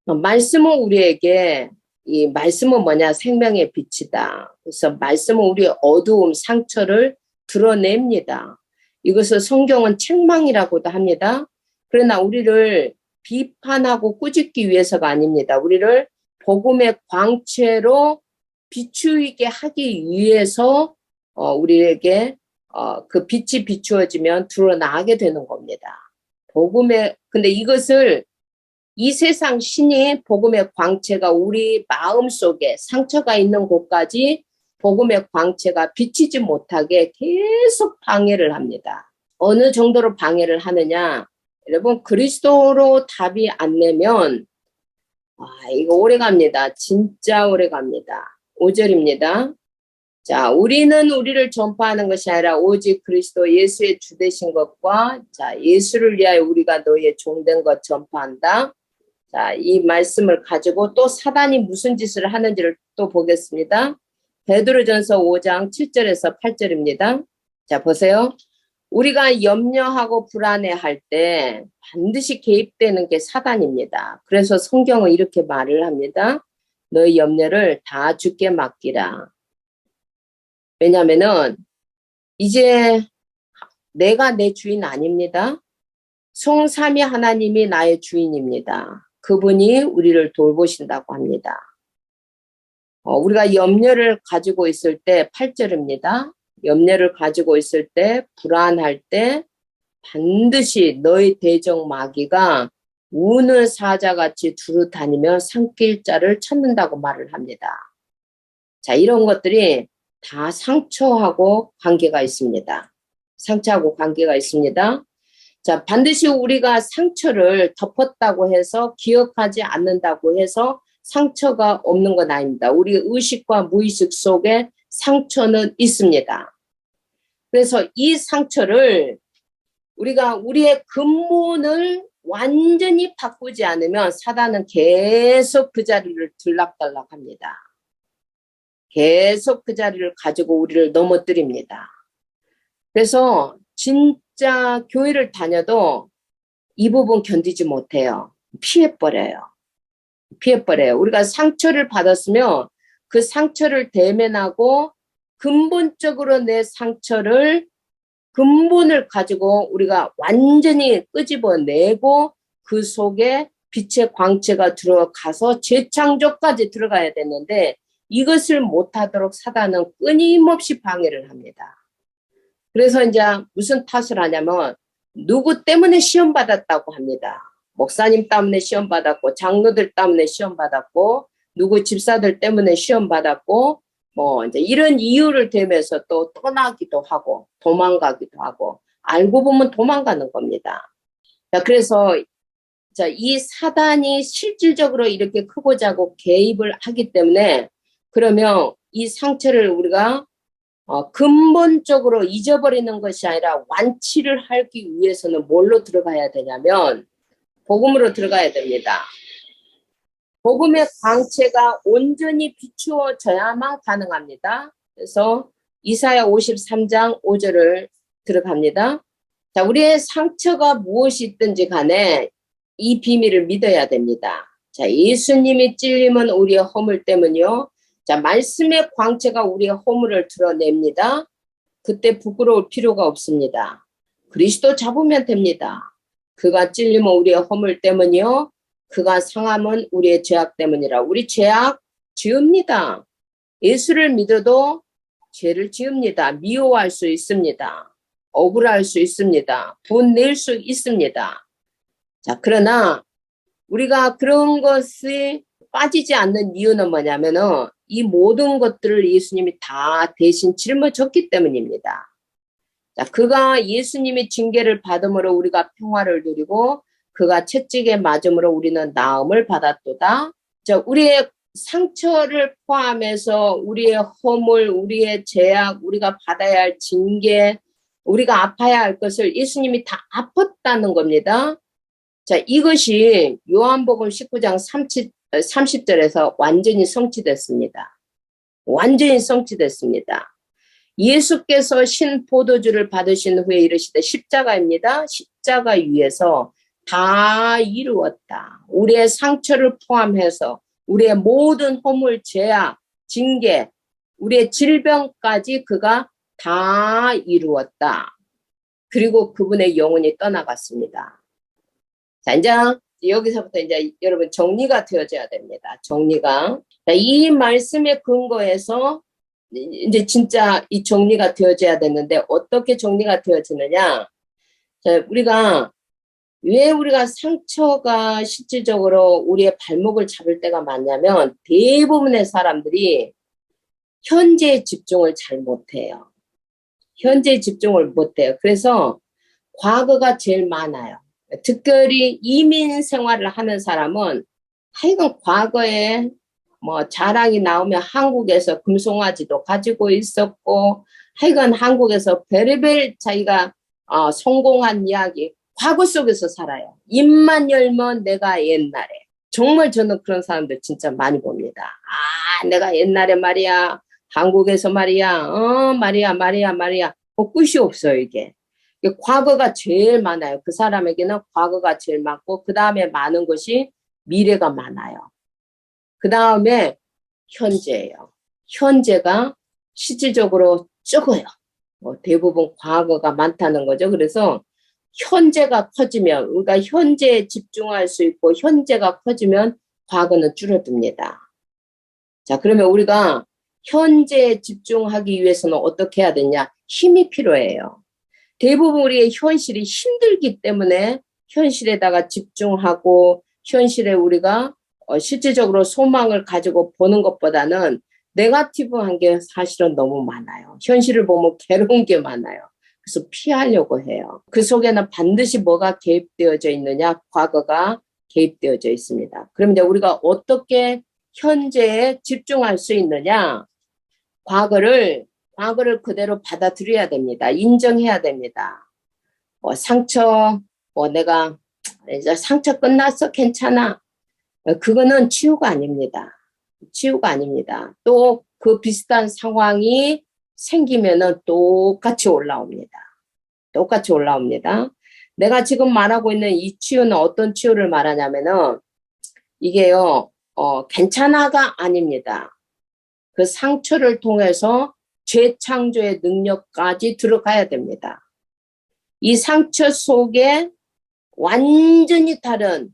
말씀은 우리에게, 이 말씀은 뭐냐? 생명의 빛이다. 그래서 말씀은 우리의 어두움, 상처를 드러냅니다. 이것을 성경은 책망이라고도 합니다. 그러나 우리를 비판하고 꾸짖기 위해서가 아닙니다. 우리를 복음의 광채로 비추이게 하기 위해서 우리에게 그 빛이 비추어지면 드러나게 되는 겁니다. 근데 이것을 이 세상 신이 복음의 광채가 우리 마음속에 상처가 있는 곳까지 복음의 광채가 비치지 못하게 계속 방해를 합니다. 어느 정도로 방해를 하느냐? 여러분, 그리스도로 답이 안 내면 이거 오래 갑니다. 진짜 오래 갑니다. 5절입니다. 자, 우리는 우리를 전파하는 것이 아니라 오직 그리스도 예수의 주 되신 것과, 자, 예수를 위하여 우리가 너희의 종된 것 전파한다. 자, 이 말씀을 가지고 또 사단이 무슨 짓을 하는지를 또 보겠습니다. 베드로전서 5장 7절에서 8절입니다. 자, 보세요. 우리가 염려하고 불안해할 때 반드시 개입되는 게 사단입니다. 그래서 성경은 이렇게 말을 합니다. 너희 염려를 다 주께 맡기라. 왜냐면은 이제 내가 내 주인 아닙니다. 성삼위 하나님이 나의 주인입니다. 그분이 우리를 돌보신다고 합니다. 우리가 염려를 가지고 있을 때 8절입니다. 염려를 가지고 있을 때, 불안할 때 반드시 너희 대적 마귀가 우는 사자같이 두루 다니며 산길 자를 찾는다고 말을 합니다. 자, 이런 것들이 다 상처하고 관계가 있습니다. 상처하고 관계가 있습니다. 자, 반드시 우리가 상처를 덮었다고 해서 기억하지 않는다고 해서 상처가 없는 건 아닙니다. 우리 의식과 무의식 속에 상처는 있습니다. 그래서 이 상처를 우리가 우리의 근본을 완전히 바꾸지 않으면 사단은 계속 그 자리를 들락달락합니다. 계속 그 자리를 가지고 우리를 넘어뜨립니다. 그래서 진짜 교회를 다녀도 이 부분 견디지 못해요. 피해버려요. 피해버려요. 우리가 상처를 받았으면 그 상처를 대면하고 근본적으로 내 상처를 근본을 가지고 우리가 완전히 끄집어내고 그 속에 빛의 광채가 들어가서 재창조까지 들어가야 되는데 이것을 못하도록 사단은 끊임없이 방해를 합니다. 그래서 이제 무슨 탓을 하냐면 누구 때문에 시험 받았다고 합니다. 목사님 때문에 시험 받았고 장로들 때문에 시험 받았고 누구 집사들 때문에 시험 받았고 뭐 이제 이런 이유를 대면서 또 떠나기도 하고 도망가기도 하고 알고 보면 도망가는 겁니다. 자, 그래서 자, 이 사단이 실질적으로 이렇게 크고 작고 개입을 하기 때문에 그러면 이 상처를 우리가 근본적으로 잊어버리는 것이 아니라 완치를 하기 위해서는 뭘로 들어가야 되냐면 복음으로 들어가야 됩니다. 복음의 광채가 온전히 비추어져야만 가능합니다. 그래서 이사야 53장 5절을 들어갑니다. 자, 우리의 상처가 무엇이 있든지 간에 이 비밀을 믿어야 됩니다. 자, 예수님이 찔림은 우리의 허물 때문이요. 자, 말씀의 광채가 우리의 허물을 드러냅니다. 그때 부끄러울 필요가 없습니다. 그리스도 잡으면 됩니다. 그가 찔림은 우리의 허물 때문이요. 그가 상함은 우리의 죄악 때문이라. 우리 죄악 지읍니다. 예수를 믿어도 죄를 지읍니다. 미워할 수 있습니다. 억울할 수 있습니다. 돈 낼 수 있습니다. 자, 그러나 우리가 그런 것이 빠지지 않는 이유는 뭐냐면은 이 모든 것들을 예수님이 다 대신 짊어졌기 때문입니다. 자, 그가 예수님이 징계를 받음으로 우리가 평화를 누리고 그가 채찍에 맞음으로 우리는 나음을 받았도다. 자, 우리의 상처를 포함해서 우리의 허물, 우리의 죄악, 우리가 받아야 할 징계, 우리가 아파야 할 것을 예수님이 다 아팠다는 겁니다. 자, 이것이 요한복음 19장 30절에서 완전히 성취됐습니다. 완전히 성취됐습니다. 예수께서 신포도주를 받으신 후에 이르시되 십자가입니다. 십자가 위에서 다 이루었다. 우리의 상처를 포함해서 우리의 모든 허물, 죄악, 징계, 우리의 질병까지 그가 다 이루었다. 그리고 그분의 영혼이 떠나갔습니다. 자, 이제 여기서부터 이제 여러분 정리가 되어져야 됩니다. 정리가. 자, 이 말씀의 근거에서 이제 진짜 이 정리가 되어져야 되는데 어떻게 정리가 되어지느냐? 자, 왜 우리가 상처가 실질적으로 우리의 발목을 잡을 때가 많냐면 대부분의 사람들이 현재에 집중을 잘 못해요. 현재에 집중을 못해요. 그래서 과거가 제일 많아요. 특별히 이민 생활을 하는 사람은 하여간 과거에 뭐 자랑이 나오면 한국에서 금송아지도 가지고 있었고 하여간 한국에서 별의별 자기가 성공한 이야기 과거 속에서 살아요. 입만 열면 내가 옛날에. 정말 저는 그런 사람들 진짜 많이 봅니다. 내가 옛날에 말이야. 한국에서 말이야. 말이야. 끝이 없어요, 이게. 과거가 제일 많아요. 그 사람에게는 과거가 제일 많고 그 다음에 많은 것이 미래가 많아요. 그 다음에 현재예요. 현재가 실질적으로 적어요. 대부분 과거가 많다는 거죠. 그래서 현재가 커지면 우리가 현재에 집중할 수 있고 현재가 커지면 과거는 줄어듭니다. 자, 그러면 우리가 현재에 집중하기 위해서는 어떻게 해야 되냐? 힘이 필요해요. 대부분 우리의 현실이 힘들기 때문에 현실에다가 집중하고 현실에 우리가 실질적으로 소망을 가지고 보는 것보다는 네거티브한 게 사실은 너무 많아요. 현실을 보면 괴로운 게 많아요. 그래서 피하려고 해요. 그 속에는 반드시 뭐가 개입되어져 있느냐? 과거가 개입되어져 있습니다. 그럼 이제 우리가 어떻게 현재에 집중할 수 있느냐? 과거를 그대로 받아들여야 됩니다. 인정해야 됩니다. 상처, 내가 이제 상처 끝났어, 괜찮아. 그거는 치유가 아닙니다. 치유가 아닙니다. 또 그 비슷한 상황이 생기면은 똑같이 올라옵니다. 똑같이 올라옵니다. 내가 지금 말하고 있는 이 치유는 어떤 치유를 말하냐면은 이게요, 괜찮아가 아닙니다. 그 상처를 통해서 재창조의 능력까지 들어가야 됩니다. 이 상처 속에 완전히 다른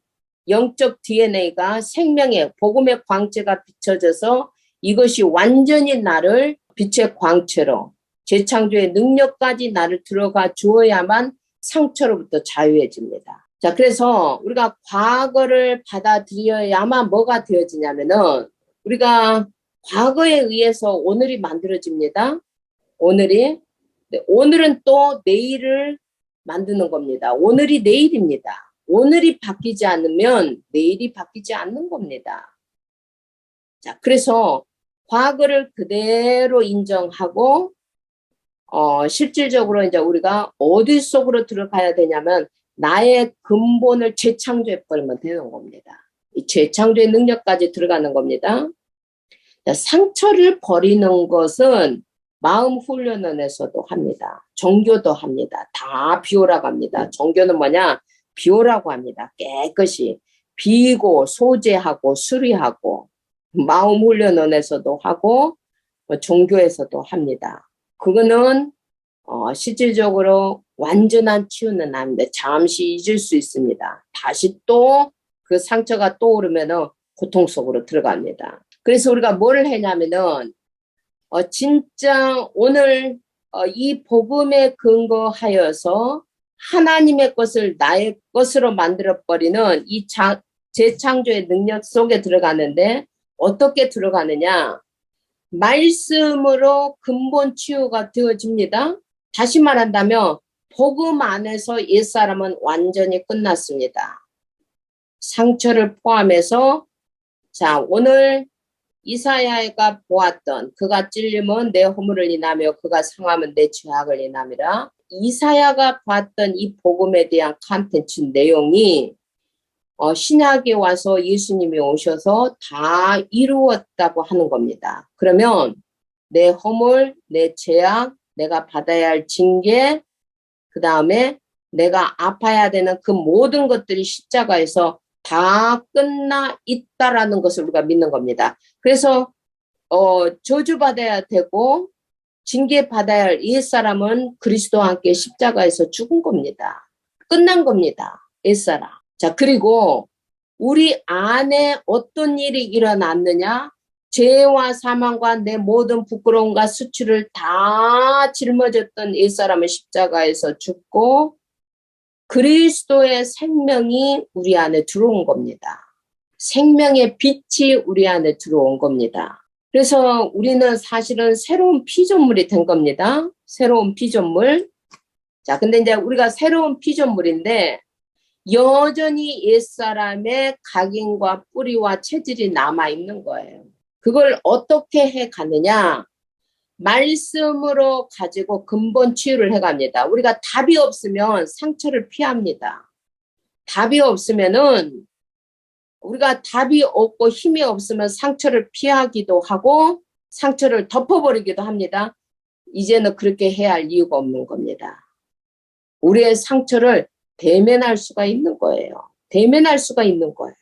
영적 DNA가 생명의 복음의 광채가 비춰져서 이것이 완전히 나를 빛의 광채로 재창조의 능력까지 나를 들어가 주어야만 상처로부터 자유해집니다. 자, 그래서 우리가 과거를 받아들여야만 뭐가 되어지냐면은 우리가 과거에 의해서 오늘이 만들어집니다. 오늘은 또 내일을 만드는 겁니다. 오늘이 내일입니다. 오늘이 바뀌지 않으면 내일이 바뀌지 않는 겁니다. 자, 그래서 과거를 그대로 인정하고 실질적으로 이제 우리가 어디 속으로 들어가야 되냐면 나의 근본을 재창조해 버리면 되는 겁니다. 이 재창조의 능력까지 들어가는 겁니다. 자, 상처를 버리는 것은 마음 훈련원에서도 합니다. 종교도 합니다. 다 비우라고 합니다. 종교는 뭐냐? 비우라고 합니다. 깨끗이 비고 소재하고 수리하고 마음 훈련원에서도 하고 종교에서도 합니다. 그거는 실질적으로 완전한 치유는 아닌데 잠시 잊을 수 있습니다. 다시 또 그 상처가 또 오르면은 고통 속으로 들어갑니다. 그래서 우리가 뭘 했냐면은 진짜 오늘 이 복음에 근거하여서 하나님의 것을 나의 것으로 만들어버리는 이 재창조의 능력 속에 들어가는데 어떻게 들어가느냐? 말씀으로 근본 치유가 되어집니다. 다시 말한다면 복음 안에서 옛사람은 완전히 끝났습니다. 상처를 포함해서 자 오늘 이사야가 보았던 그가 찔림은 내 허물을 인하며 그가 상함은 내 죄악을 인함이라. 이사야가 봤던 이 복음에 대한 컨텐츠 내용이 신약에 와서 예수님이 오셔서 다 이루었다고 하는 겁니다. 그러면 내 허물, 내 죄악, 내가 받아야 할 징계, 그 다음에 내가 아파야 되는 그 모든 것들이 십자가에서 다 끝나 있다라는 것을 우리가 믿는 겁니다. 그래서 저주받아야 되고 징계받아야 할 옛사람은 그리스도와 함께 십자가에서 죽은 겁니다. 끝난 겁니다. 옛사람. 자, 그리고 우리 안에 어떤 일이 일어났느냐? 죄와 사망과 내 모든 부끄러움과 수치를 다 짊어졌던 옛사람은 십자가에서 죽고 그리스도의 생명이 우리 안에 들어온 겁니다. 생명의 빛이 우리 안에 들어온 겁니다. 그래서 우리는 사실은 새로운 피조물이 된 겁니다. 새로운 피조물. 자, 근데 이제 우리가 새로운 피조물인데 여전히 옛사람의 각인과 뿌리와 체질이 남아있는 거예요. 그걸 어떻게 해가느냐? 말씀으로 가지고 근본 치유를 해갑니다. 우리가 답이 없으면 상처를 피합니다. 답이 없으면은 우리가 답이 없고 힘이 없으면 상처를 피하기도 하고 상처를 덮어버리기도 합니다. 이제는 그렇게 해야 할 이유가 없는 겁니다. 우리의 상처를 대면할 수가 있는 거예요. 대면할 수가 있는 거예요.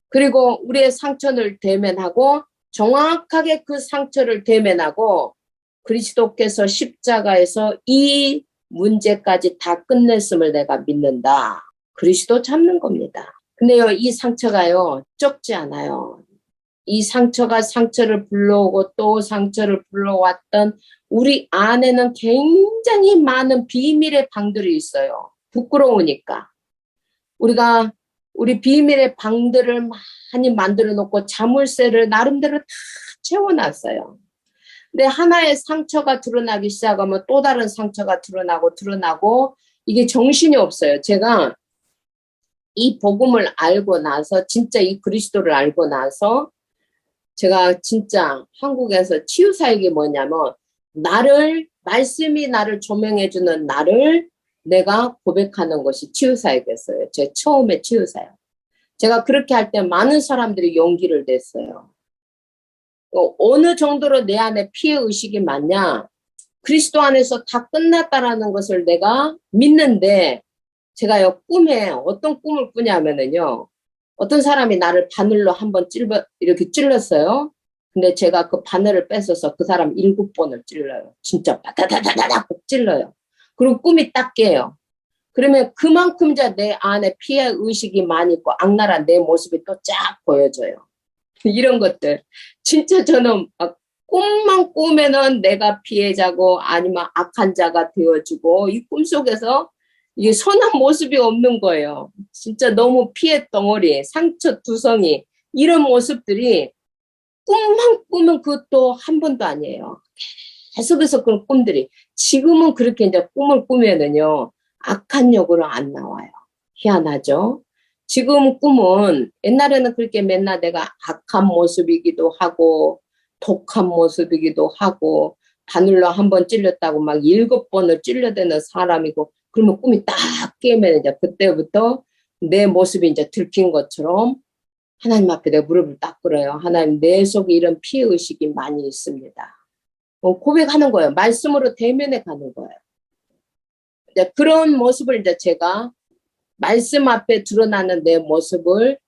그리고 우리의 상처를 대면하고 정확하게 그 상처를 대면하고 그리스도께서 십자가에서 이 문제까지 다 끝냈음을 내가 믿는다. 그리스도 잡는 겁니다. 근데요, 이 상처가요, 적지 않아요. 이 상처가 상처를 불러오고 또 상처를 불러왔던 우리 안에는 굉장히 많은 비밀의 방들이 있어요. 부끄러우니까. 우리가 우리 비밀의 방들을 많이 만들어 놓고 자물쇠를 나름대로 다 채워놨어요. 근데 하나의 상처가 드러나기 시작하면 또 다른 상처가 드러나고 이게 정신이 없어요. 제가 이 복음을 알고 나서 진짜 이 그리스도를 알고 나서 제가 진짜 한국에서 치유사역이 뭐냐면 말씀이 나를 조명해주는 나를 내가 고백하는 것이 치유사역이었어요. 제 처음에 치유사역. 제가 그렇게 할 때 많은 사람들이 용기를 냈어요. 어느 정도로 내 안에 피해의식이 많냐? 그리스도 안에서 다 끝났다라는 것을 내가 믿는데 제가요, 꿈에 어떤 꿈을 꾸냐면은요, 어떤 사람이 나를 바늘로 한번 이렇게 찔렀어요. 근데 제가 그 바늘을 뺏어서 그 사람 7번을 찔러요. 진짜 바다다다다다 꼭 찔러요. 그리고 꿈이 딱 깨요. 그러면 그만큼 내 안에 피해 의식이 많이 있고 악랄한 내 모습이 또 쫙 보여져요. 이런 것들. 진짜 저는 꿈만 꾸면은 내가 피해자고 아니면 악한 자가 되어주고 이 꿈속에서 이게 선한 모습이 없는 거예요. 진짜 너무 피해 덩어리, 상처 두성이 이런 모습들이 꿈만 꾸면 그것도 한 번도 아니에요. 계속해서 그런 꿈들이 지금은 그렇게 이제 꿈을 꾸면은요 악한 역으로 안 나와요. 희한하죠? 지금 꿈은 옛날에는 그렇게 맨날 내가 악한 모습이기도 하고 독한 모습이기도 하고 바늘로 한 번 찔렸다고 막 7번을 찔려대는 사람이고 그러면 꿈이 딱 깨면 이제 그때부터 내 모습이 이제 들킨 것처럼 하나님 앞에 내 무릎을 딱 꿇어요. 하나님 내 속에 이런 피해의식이 많이 있습니다. 고백하는 거예요. 말씀으로 대면해 가는 거예요. 이제 그런 모습을 이제 제가 말씀 앞에 드러나는 내 모습을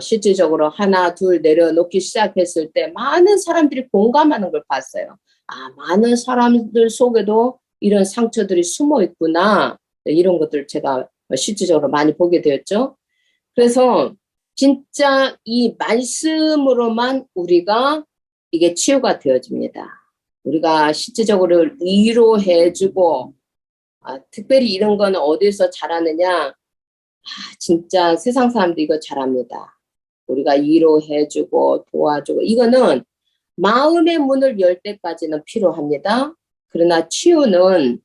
실질적으로 하나 둘 내려놓기 시작했을 때 많은 사람들이 공감하는 걸 봤어요. 많은 사람들 속에도 이런 상처들이 숨어 있구나. 이런 것들 제가 실질적으로 많이 보게 되었죠. 그래서 진짜 이 말씀으로만 우리가 이게 치유가 되어집니다. 우리가 실질적으로 위로해주고 특별히 이런 거는 어디서 잘하느냐. 진짜 세상 사람들 이거 잘합니다. 우리가 위로해주고 도와주고 이거는 마음의 문을 열 때까지는 필요합니다. 그러나 치유는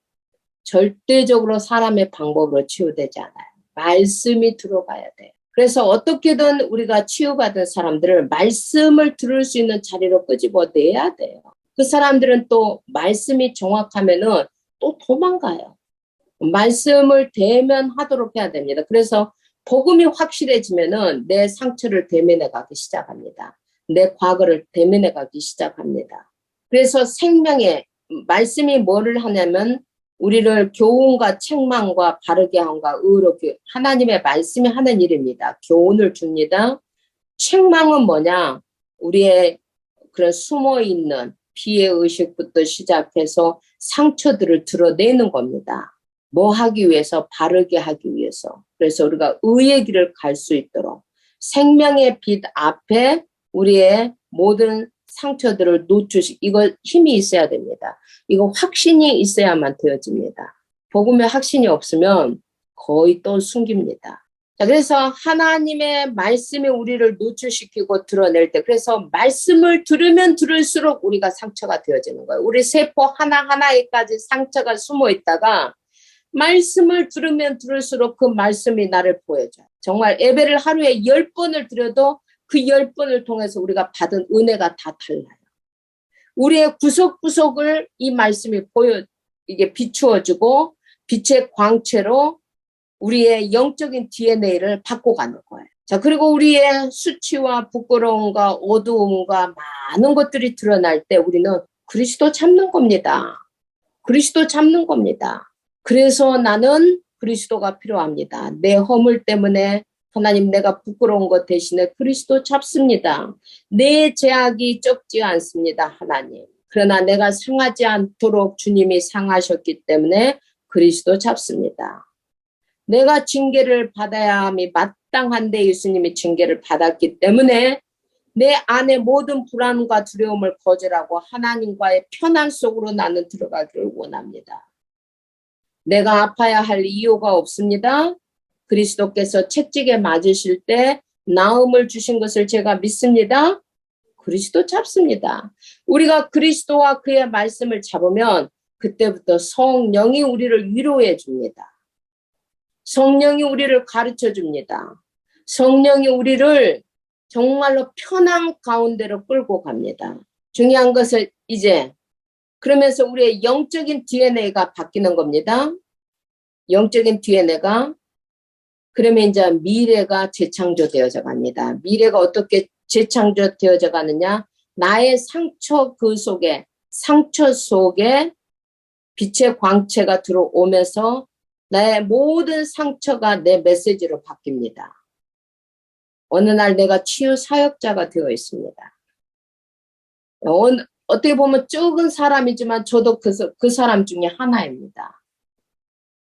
절대적으로 사람의 방법으로 치유되지 않아요. 말씀이 들어가야 돼요. 그래서 어떻게든 우리가 치유받은 사람들을 말씀을 들을 수 있는 자리로 끄집어내야 돼요. 그 사람들은 또 말씀이 정확하면은 또 도망가요. 말씀을 대면하도록 해야 됩니다. 그래서 복음이 확실해지면은 내 상처를 대면해 가기 시작합니다. 내 과거를 대면해 가기 시작합니다. 그래서 생명의 말씀이 뭐를 하냐면 우리를 교훈과 책망과 바르게 함과 의롭게 하나님의 말씀이 하는 일입니다. 교훈을 줍니다. 책망은 뭐냐? 우리의 그런 숨어있는 피해의식부터 시작해서 상처들을 드러내는 겁니다. 뭐 하기 위해서? 바르게 하기 위해서. 그래서 우리가 의의 길을 갈 수 있도록 생명의 빛 앞에 우리의 모든 상처들을 이거 힘이 있어야 됩니다. 이거 확신이 있어야만 되어집니다. 복음의 확신이 없으면 거의 또 숨깁니다. 자, 그래서 하나님의 말씀이 우리를 노출시키고 드러낼 때 그래서 말씀을 들으면 들을수록 우리가 상처가 되어지는 거예요. 우리 세포 하나하나에까지 상처가 숨어 있다가 말씀을 들으면 들을수록 그 말씀이 나를 보여줘요. 정말 예배를 하루에 10번을 드려도 그 10번을 통해서 우리가 받은 은혜가 다 달라요. 우리의 구석구석을 이 말씀이 이게 비추어주고 빛의 광채로 우리의 영적인 DNA를 바꿔가는 거예요. 자, 그리고 우리의 수치와 부끄러움과 어두움과 많은 것들이 드러날 때 우리는 그리스도 잡는 겁니다. 그리스도 잡는 겁니다. 그래서 나는 그리스도가 필요합니다. 내 허물 때문에 하나님 내가 부끄러운 것 대신에 그리스도 잡습니다. 내 죄악이 적지 않습니다. 하나님. 그러나 내가 상하지 않도록 주님이 상하셨기 때문에 그리스도 잡습니다. 내가 징계를 받아야 함이 마땅한데 예수님이 징계를 받았기 때문에 내 안에 모든 불안과 두려움을 거절하고 하나님과의 편안 속으로 나는 들어가기를 원합니다. 내가 아파야 할 이유가 없습니다. 그리스도께서 채찍에 맞으실 때 나음을 주신 것을 제가 믿습니다. 그리스도 잡습니다. 우리가 그리스도와 그의 말씀을 잡으면 그때부터 성령이 우리를 위로해 줍니다. 성령이 우리를 가르쳐 줍니다. 성령이 우리를 정말로 편한 가운데로 끌고 갑니다. 중요한 것은 이제 그러면서 우리의 영적인 DNA가 바뀌는 겁니다. 영적인 DNA가 그러면 이제 미래가 재창조되어져 갑니다. 미래가 어떻게 재창조되어져 가느냐? 나의 상처 그 속에 상처 속에 빛의 광채가 들어오면서 나의 모든 상처가 내 메시지로 바뀝니다. 어느 날 내가 치유 사역자가 되어 있습니다. 어떻게 보면 적은 사람이지만 저도 그 사람 중에 하나입니다.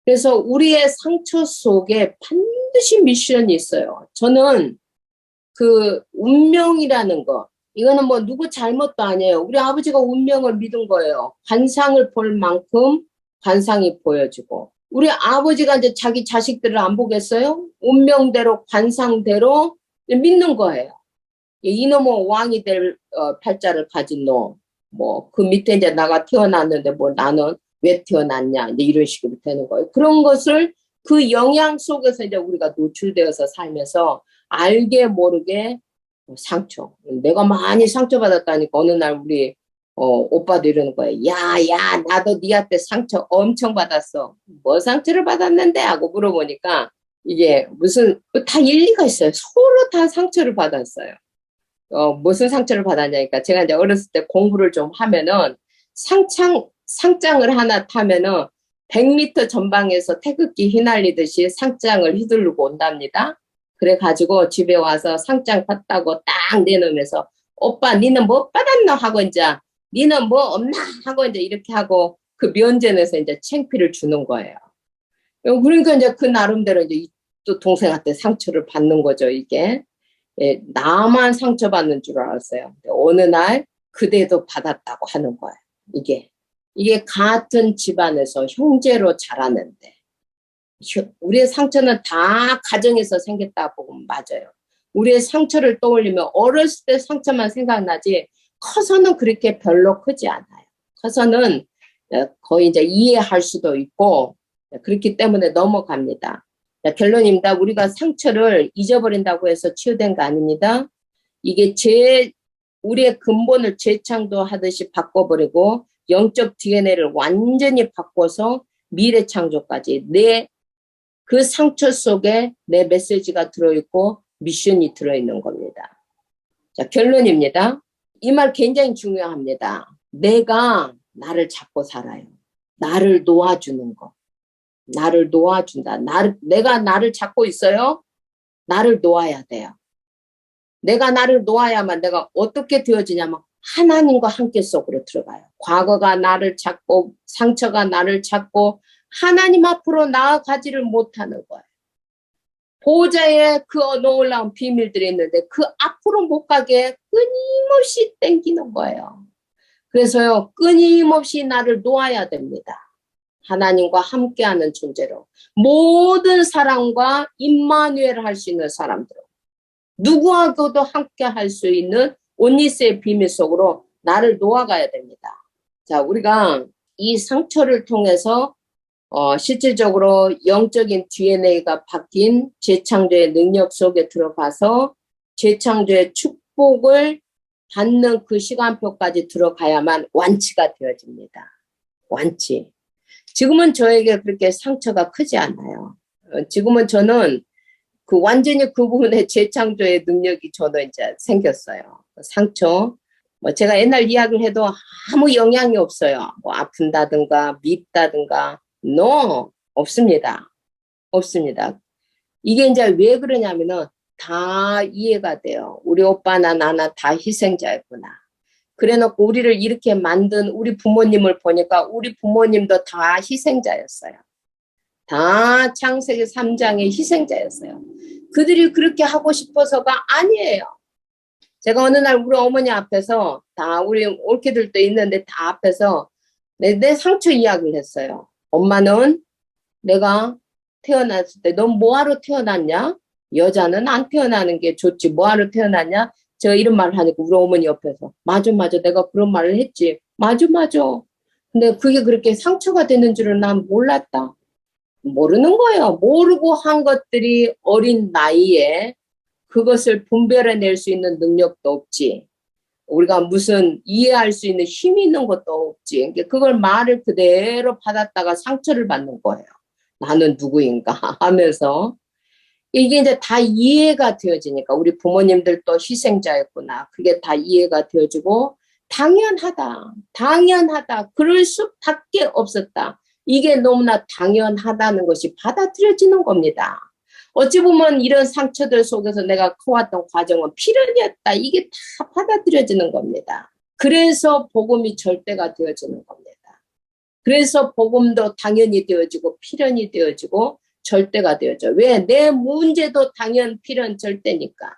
그래서 우리의 상처 속에 반드시 미션이 있어요. 저는 그 운명이라는 거, 이거는 뭐 누구 잘못도 아니에요. 우리 아버지가 운명을 믿은 거예요. 관상을 볼 만큼 관상이 보여주고. 우리 아버지가 이제 자기 자식들을 안 보겠어요? 운명대로 관상대로 믿는 거예요. 이놈은 왕이 될 팔자를 가진 놈. 뭐 그 밑에 이제 나가 태어났는데 뭐 나는 왜 태어났냐 이제 이런 식으로 되는 거예요. 그런 것을 그 영향 속에서 이제 우리가 노출되어서 살면서 알게 모르게 상처. 내가 많이 상처받았다니까 어느 날 우리 오빠도 이러는 거예요. 야, 나도 니한테 상처 엄청 받았어. 뭐 상처를 받았는데? 하고 물어보니까 이게 무슨 다 일리가 있어요. 서로 다 상처를 받았어요. 무슨 상처를 받았냐니까 제가 이제 어렸을 때 공부를 좀 하면은 상장을 하나 타면은 100m 전방에서 태극기 휘날리듯이 상장을 휘두르고 온답니다. 그래가지고 집에 와서 상장 탔다고 딱 내놓으면서 오빠 니는 뭐 받았나 하고 이제 니는 뭐 없나 하고 이제 이렇게 하고 그 면전에서 이제 창피를 주는 거예요. 그러니까 이제 그 나름대로 이제 또 동생한테 상처를 받는 거죠, 이게. 예, 나만 상처받는 줄 알았어요. 어느 날 그대도 받았다고 하는 거예요. 이게 같은 집안에서 형제로 자라는데 우리의 상처는 다 가정에서 생겼다고 보면 맞아요. 우리의 상처를 떠올리면 어렸을 때 상처만 생각나지 커서는 그렇게 별로 크지 않아요. 커서는 거의 이제 이해할 수도 있고 그렇기 때문에 넘어갑니다. 결론입니다. 우리가 상처를 잊어버린다고 해서 치유된 거 아닙니다. 이게 우리의 근본을 재창조하듯이 바꿔버리고 영적 DNA를 완전히 바꿔서 미래 창조까지 그 상처 속에 내 메시지가 들어있고 미션이 들어있는 겁니다. 자, 결론입니다. 이 말 굉장히 중요합니다. 내가 나를 잡고 살아요. 나를 놓아주는 거. 나를 놓아준다. 내가 나를 잡고 있어요. 나를 놓아야 돼요. 내가 나를 놓아야만 내가 어떻게 되어지냐면 하나님과 함께 속으로 들어가요. 과거가 나를 잡고 상처가 나를 잡고 하나님 앞으로 나아가지를 못하는 거예요. 보호자에 그 놀라운 비밀들이 있는데 그 앞으로 못 가게 끊임없이 땡기는 거예요. 그래서요, 끊임없이 나를 놓아야 됩니다. 하나님과 함께하는 존재로 모든 사람과 임마누엘 할 수 있는 사람들로 누구하고도 함께 할 수 있는 온니스의 비밀 속으로 나를 놓아가야 됩니다. 자, 우리가 이 상처를 통해서 실질적으로 영적인 DNA가 바뀐 재창조의 능력 속에 들어가서 재창조의 축복을 받는 그 시간표까지 들어가야만 완치가 되어집니다. 완치. 지금은 저에게 그렇게 상처가 크지 않아요. 지금은 저는 완전히 그 부분에 재창조의 능력이 저도 이제 생겼어요. 상처. 제가 옛날 이야기를 해도 아무 영향이 없어요. 뭐 아픈다든가 밉다든가. No, 없습니다. 없습니다. 이게 이제 왜 그러냐면은 다 이해가 돼요. 우리 오빠나 나나 다 희생자였구나. 그래 놓고 우리를 이렇게 만든 우리 부모님을 보니까 우리 부모님도 다 희생자였어요. 다 창세기 3장의 희생자였어요. 그들이 그렇게 하고 싶어서가 아니에요. 제가 어느 날 우리 어머니 앞에서 다 우리 올케들도 있는데 다 앞에서 내 상처 이야기를 했어요. 엄마는 내가 태어났을 때 넌 뭐하러 태어났냐? 여자는 안 태어나는 게 좋지. 뭐하러 태어났냐? 제가 이런 말을 하니까 우리 어머니 옆에서 맞아 맞아 내가 그런 말을 했지. 맞아 맞아. 근데 그게 그렇게 상처가 되는 줄은 난 몰랐다. 모르는 거예요. 모르고 한 것들이 어린 나이에 그것을 분별해낼 수 있는 능력도 없지. 우리가 무슨 이해할 수 있는 힘이 있는 것도 없지. 그러니까 그걸 말을 그대로 받았다가 상처를 받는 거예요. 나는 누구인가 하면서. 이게 이제 다 이해가 되어지니까 우리 부모님들도 희생자였구나. 그게 다 이해가 되어지고 당연하다. 당연하다. 그럴 수밖에 없었다. 이게 너무나 당연하다는 것이 받아들여지는 겁니다. 어찌 보면 이런 상처들 속에서 내가 커왔던 과정은 필연이었다. 이게 다 받아들여지는 겁니다. 그래서 복음이 절대가 되어지는 겁니다. 그래서 복음도 당연히 되어지고 필연이 되어지고 절대가 되어져. 왜? 내 문제도 당연, 필연, 절대니까.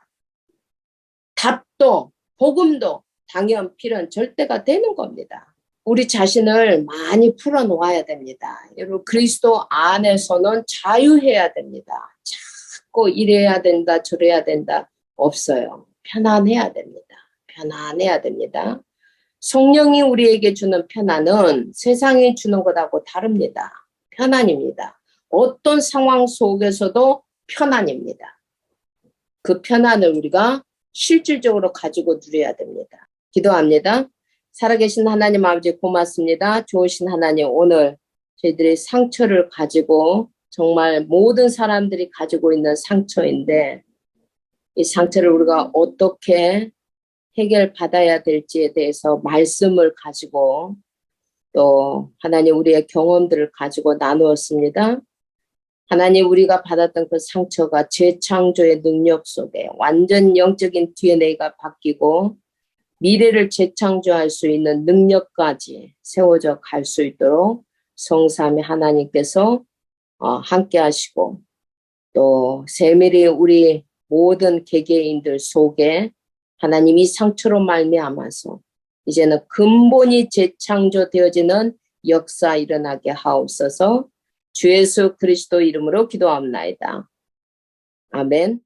답도 복음도 당연, 필연, 절대가 되는 겁니다. 우리 자신을 많이 풀어놓아야 됩니다. 여러분 그리스도 안에서는 자유해야 됩니다. 자꾸 이래야 된다 저래야 된다 없어요. 편안해야 됩니다. 편안해야 됩니다. 성령이 우리에게 주는 편안은 세상이 주는 것하고 다릅니다. 편안입니다. 어떤 상황 속에서도 편안입니다. 그 편안을 우리가 실질적으로 가지고 누려야 됩니다. 기도합니다. 살아계신 하나님 아버지 고맙습니다. 좋으신 하나님 오늘 저희들이 상처를 가지고 정말 모든 사람들이 가지고 있는 상처인데 이 상처를 우리가 어떻게 해결받아야 될지에 대해서 말씀을 가지고 또 하나님 우리의 경험들을 가지고 나누었습니다. 하나님 우리가 받았던 그 상처가 재창조의 능력 속에 완전 영적인 DNA가 바뀌고 미래를 재창조할 수 있는 능력까지 세워져 갈 수 있도록 성삼위 하나님께서 함께 하시고 또 세밀히 우리 모든 개개인들 속에 하나님이 상처로 말미암아서 이제는 근본이 재창조되어지는 역사 일어나게 하옵소서. 주 예수 그리스도 이름으로 기도합나이다. 아멘.